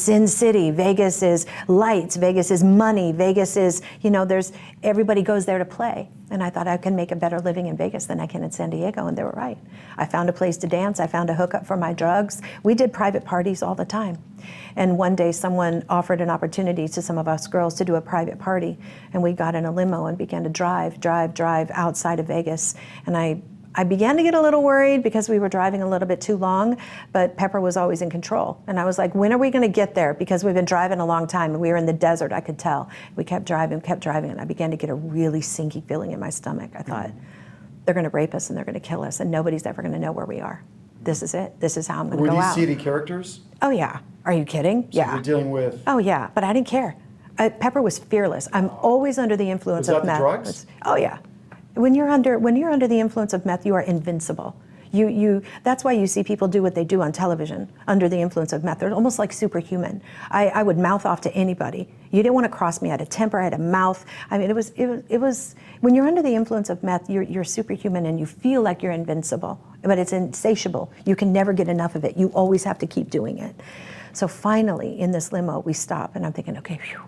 Sin City. Vegas is lights. Vegas is money. Vegas is, you know, everybody goes there to play. And I thought I can make a better living in Vegas than I can in San Diego, and they were right. I found a place to dance. I found a hookup for my drugs. We did private parties all the time. And one day someone offered an opportunity to some of us girls to do a private party, and we got in a limo and began to drive outside of Vegas. And I began to get a little worried because we were driving a little bit too long, but Pepper was always in control. And I was like, when are we gonna get there? Because we've been driving a long time and we were in the desert, I could tell. We kept driving, and I began to get a really sinky feeling in my stomach. I thought, they're gonna rape us and they're gonna kill us and nobody's ever gonna know where we are. This is it, this is how I'm gonna go out. Were these seedy characters? Oh yeah, are you kidding? So Yeah. you're dealing with... Oh yeah, but I didn't care. Pepper was fearless. I'm always under the influence of meth. Was that the drugs? Oh yeah. When you're under the influence of meth, you are invincible. That's why you see people do what they do on television under the influence of meth. They're almost like superhuman. I would mouth off to anybody. You didn't want to cross me. I had a temper, I had a mouth. I mean, it was when you're under the influence of meth, you're superhuman and you feel like you're invincible, but it's insatiable. You can never get enough of it. You always have to keep doing it. So finally, in this limo, we stop, and I'm thinking, okay, phew.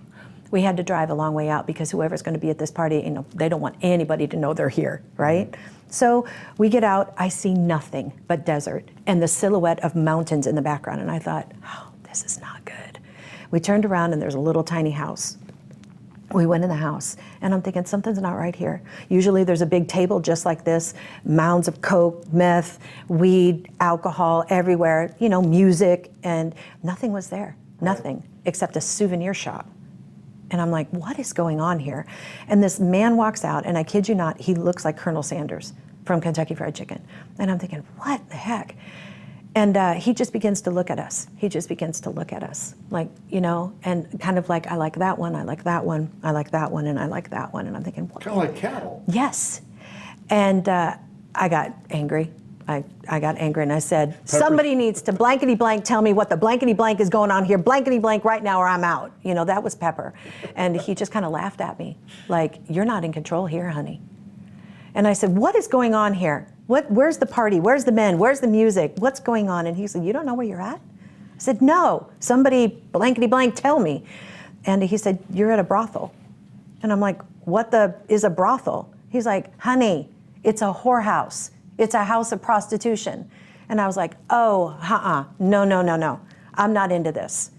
We had to drive a long way out because whoever's going to be at this party, you know, they don't want anybody to know they're here, right? So we get out, I see nothing but desert and the silhouette of mountains in the background. And I thought, oh, this is not good. We turned around and there's a little tiny house. We went in the house and I'm thinking something's not right here. Usually there's a big table just like this, mounds of coke, meth, weed, alcohol everywhere, you know, music, and nothing was there, nothing except a souvenir shop. And I'm like, what is going on here? And this man walks out, and I kid you not, he looks like Colonel Sanders from Kentucky Fried Chicken. And I'm thinking, what the heck? And he just begins to look at us. He just begins to look at us, like, you know, and kind of like, I like that one, I like that one, I like that one, and I like that one. And I'm thinking, what? Kind of like cattle. Yes. And I got angry. I got angry and I said, somebody needs to blankety blank tell me what the blankety blank is going on here, blankety blank right now or I'm out. You know, that was Pepper. And he just kind of laughed at me, like, you're not in control here, honey. And I said, what is going on here? Where's the party? Where's the men? Where's the music? What's going on? And he said, you don't know where you're at? I said, no, somebody blankety blank tell me. And he said, you're at a brothel. And I'm like, what is a brothel? He's like, honey, it's a whorehouse. It's a house of prostitution. And I was like, oh, no. I'm not into this.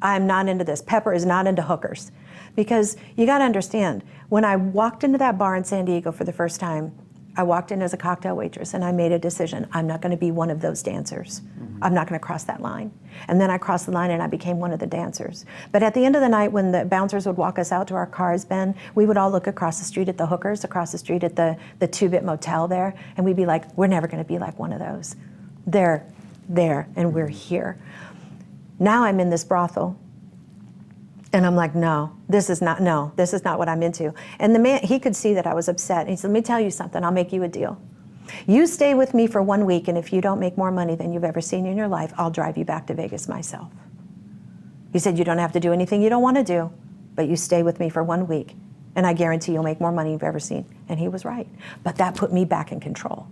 I'm not into this. Pepper is not into hookers. Because you gotta understand, when I walked into that bar in San Diego for the first time, I walked in as a cocktail waitress and I made a decision. I'm not gonna be one of those dancers. I'm not gonna cross that line. And then I crossed the line and I became one of the dancers. But at the end of the night, when the bouncers would walk us out to our cars, Ben, we would all look across the street at the hookers, across the street at the two-bit motel there, and we'd be like, we're never gonna be like one of those. They're there and we're here. Now I'm in this brothel. And I'm like, no, this is not what I'm into. And the man, he could see that I was upset. And he said, let me tell you something, I'll make you a deal. You stay with me for 1 week, and if you don't make more money than you've ever seen in your life, I'll drive you back to Vegas myself. He said, you don't have to do anything you don't want to do, but you stay with me for 1 week, and I guarantee you'll make more money you've ever seen. And he was right. But that put me back in control.